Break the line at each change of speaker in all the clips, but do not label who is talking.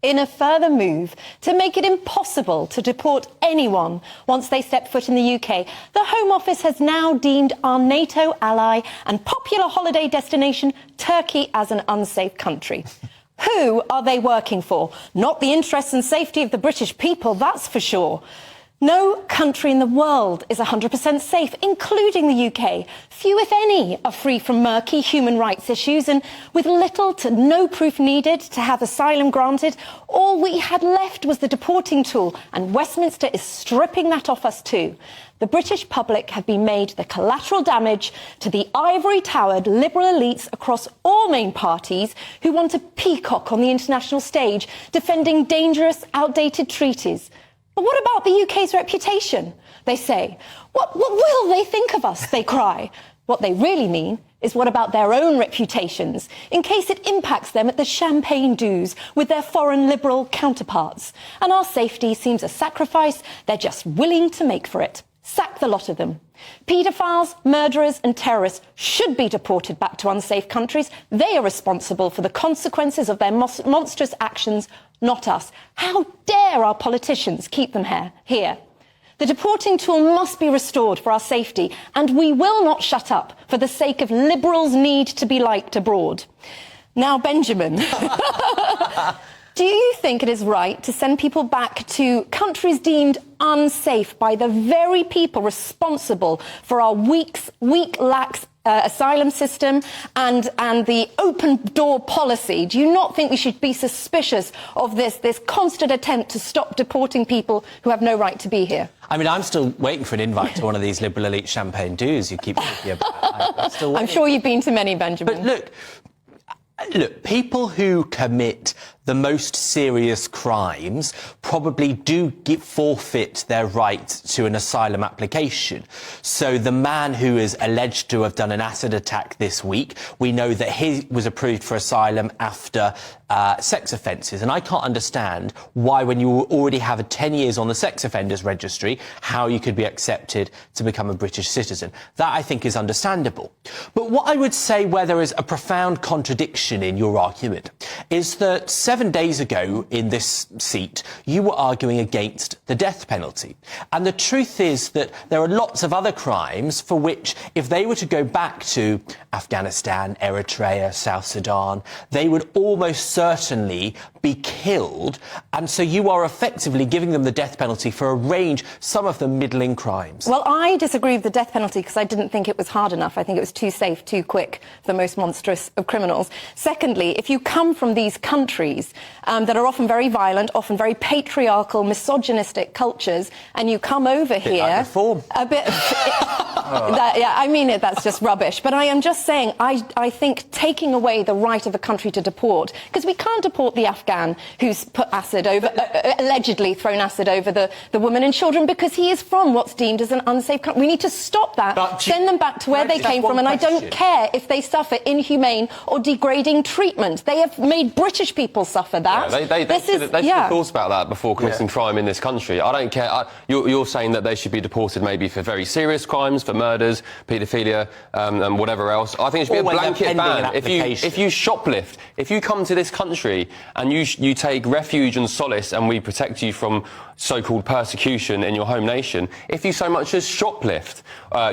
in a further move to make it impossible to deport anyone once they step foot in the UK. The Home Office has now deemed our NATO ally and popular holiday destination, Turkey, as an unsafe country. Who are they working for? Not the interests and safety of the British people, that's for sure. No country in the world is 100% safe, including the UK. Few, if any, are free from murky human rights issues, and with little to no proof needed to have asylum granted, all we had left was the deporting tool, and Westminster is stripping that off us too. The British public have been made the collateral damage to the ivory-towered liberal elites across all main parties who want to peacock on the international stage, defending dangerous, outdated treaties. But what about the UK's reputation? They say. What will they think of us? They cry. What they really mean is what about their own reputations, in case it impacts them at the champagne dues with their foreign liberal counterparts. And our safety seems a sacrifice they're just willing to make for it. Sack the lot of them. Paedophiles, murderers and terrorists should be deported back to unsafe countries. They are responsible for the consequences of their monstrous actions, not us. How dare our politicians keep them here? The deporting tool must be restored for our safety, and we will not shut up for the sake of liberals' need to be liked abroad. Now, Benjamin, do you think it is right to send people back to countries deemed unsafe by the very people responsible for our weak, lax asylum system and the open door policy? Do you not think we should be suspicious of this constant attempt to stop deporting people who have no right to be here?
I mean, I'm still waiting for an invite to one of these liberal elite champagne dues you keep talking about.
I'm sure you've been to many, Benjamin.
But look, people who commit the most serious crimes probably do forfeit their right to an asylum application. So the man who is alleged to have done an acid attack this week, we know that he was approved for asylum after sex offences. And I can't understand why, when you already have 10 years on the sex offenders registry, how you could be accepted to become a British citizen. That, I think, is understandable. But what I would say where there is a profound contradiction in your argument is that 7 days ago in this seat, you were arguing against the death penalty. And the truth is that there are lots of other crimes for which, if they were to go back to Afghanistan, Eritrea, South Sudan, they would almost certainly be killed. And so you are effectively giving them the death penalty for a range, some of them middling crimes.
Well, I disagree with the death penalty because I didn't think it was hard enough. I think it was too safe, too quick for the most monstrous of criminals. Secondly, if you come from these countries that are often very violent, often very patriarchal, misogynistic cultures, and you come over here...
Like reform.
A bit... yeah, I mean, that's just rubbish. But I am just saying, I think taking away the right of a country to deport, because we can't deport the Afghan who's put acid over, allegedly thrown acid over the women and children because he is from what's deemed as an unsafe country. We need to stop that, send them back to where they came from, and I don't care if they suffer inhumane or degrading treatment. They have made British people suffer that.
Yeah, they should have thought about that before committing crime in this country. I don't care. You're saying that they should be deported maybe for very serious crimes, for murders, paedophilia, and whatever else. I think it should be a blanket ban. If you shoplift, if you come to this country and you take refuge and solace and we protect you from so-called persecution in your home nation, if you so much as shoplift,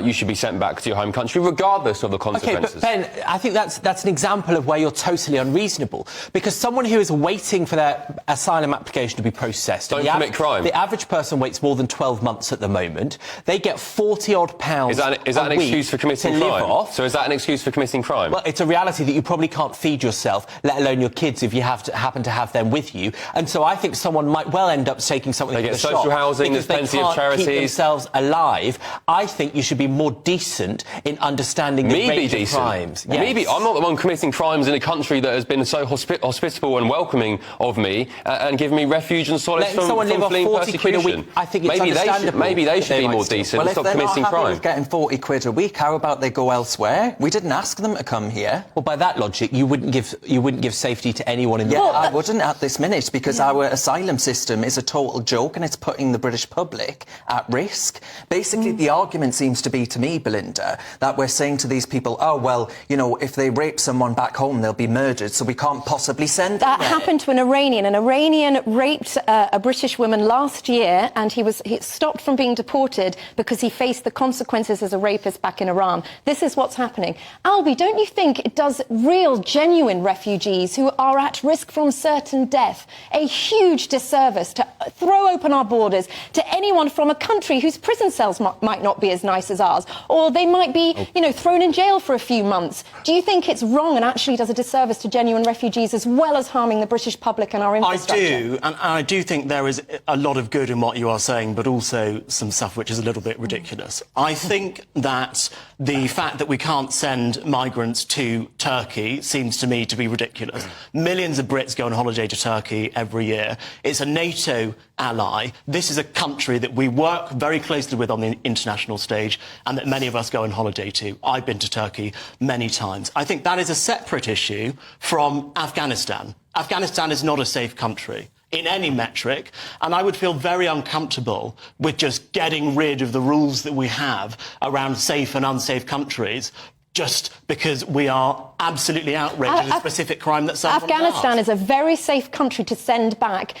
you should be sent back to your home country, regardless of the consequences.
Okay, but Ben, I think that's an example of where you're totally unreasonable, because someone who is waiting for their asylum application to be processed...
Don't commit crime.
The average person waits more than 12 months at the moment. They get £40-odd
Is that an excuse for committing crime? So is that an excuse for committing crime?
Well, it's a reality that you probably can't feed yourself, let alone your kids, if you happen to have them with you. And so I think someone might well end up taking something...
They get social housing, there's plenty of charities.
Keep themselves alive. I think you should be more decent in understanding the range of crimes. Yes.
Maybe I'm not the one committing crimes in a country that has been so hospitable and welcoming of me and given me refuge and solace from fleeing persecution.
£40 a week, I think it's understandable.
Maybe they should be more decent and stop committing crime.
Well, if they're not happy with getting £40 a week, how about they go elsewhere? We didn't ask them to come here.
Well, by that logic, you wouldn't give safety to anyone in the
world. I wouldn't at this minute, because our asylum system is a total joke and it's putting the British public at risk. Basically, the argument seems to be, to me, Belinda, that we're saying to these people, oh, well, you know, if they rape someone back home, they'll be murdered, so we can't possibly send them.
happened to an Iranian. An Iranian raped a British woman last year, and he stopped from being deported because he faced the consequences as a rapist back in Iran. This is what's happening. Albie, don't you think it does real, genuine refugees who are at risk from certain death a huge disservice to throw open our borders to anyone from a country whose prison cells might not be as nice as ours, or they might be, thrown in jail for a few months? Do you think it's wrong and actually does a disservice to genuine refugees as well as harming the British public and our infrastructure?
I do, and I do think there is a lot of good in what you are saying, but also some stuff which is a little bit ridiculous. I think that the fact that we can't send migrants to Turkey seems to me to be ridiculous. Millions of Brits go on holiday to Turkey every year. It's a NATO ally. This is a country that we work very closely with on the international stage and that many of us go on holiday to. I've been to Turkey many times. I think that is a separate issue from Afghanistan. Afghanistan is not a safe country in any metric, and I would feel very uncomfortable with just getting rid of the rules that we have around safe and unsafe countries just because we are absolutely outraged at a specific crime that someone
Afghanistan
does.
is a very safe country to send back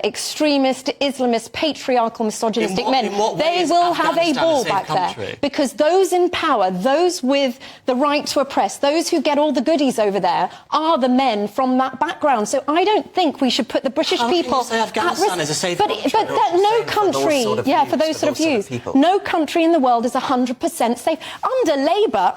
extremist, Islamist, patriarchal, misogynistic men. They will have a ball back there because those in power, those with the right to oppress, those who get all the goodies over there are the men from that background. So I don't think we should put the British people
say Afghanistan is a safe country?
But no country, for those sort of views, no country in the world is 100% safe. Under Labour,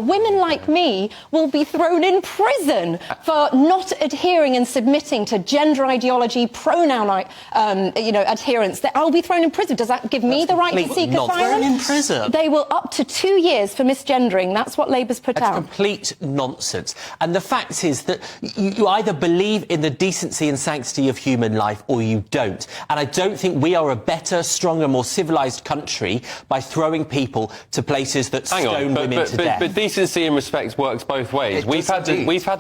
women like me will be thrown in prison for not adhering and submitting to gender ideology, pronoun, adherence. I'll be thrown in prison. Does that give me the right to seek asylum?
Thrown in prison.
They will up to 2 years for misgendering. That's what Labour's put out.
Complete nonsense. And the fact is that you either believe in the decency and sanctity of human life or you don't. And I don't think we are a better, stronger, more civilised country by throwing people to places that stone women to death.
But decency and respect works both ways. We've had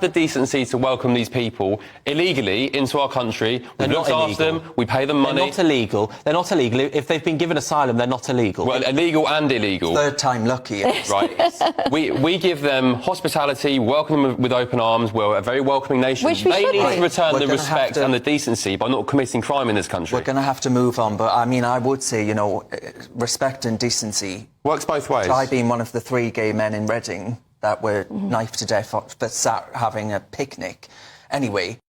the decency to welcome these people illegally into our country. We've looked after them. We pay them money.
They're not illegal. They're not illegal. If they've been given asylum, they're not illegal.
Well, illegal and illegal.
Third time lucky.
Right. we give them hospitality, welcome them with open arms. We're a very welcoming nation. They need to return the respect and the decency by not committing crime in this country.
We're going to have to move on, but I mean, I would say, respect and decency
works both ways.
I being one of the 3 gay men in Reading that were knifed to death for sat having a picnic. Anyway,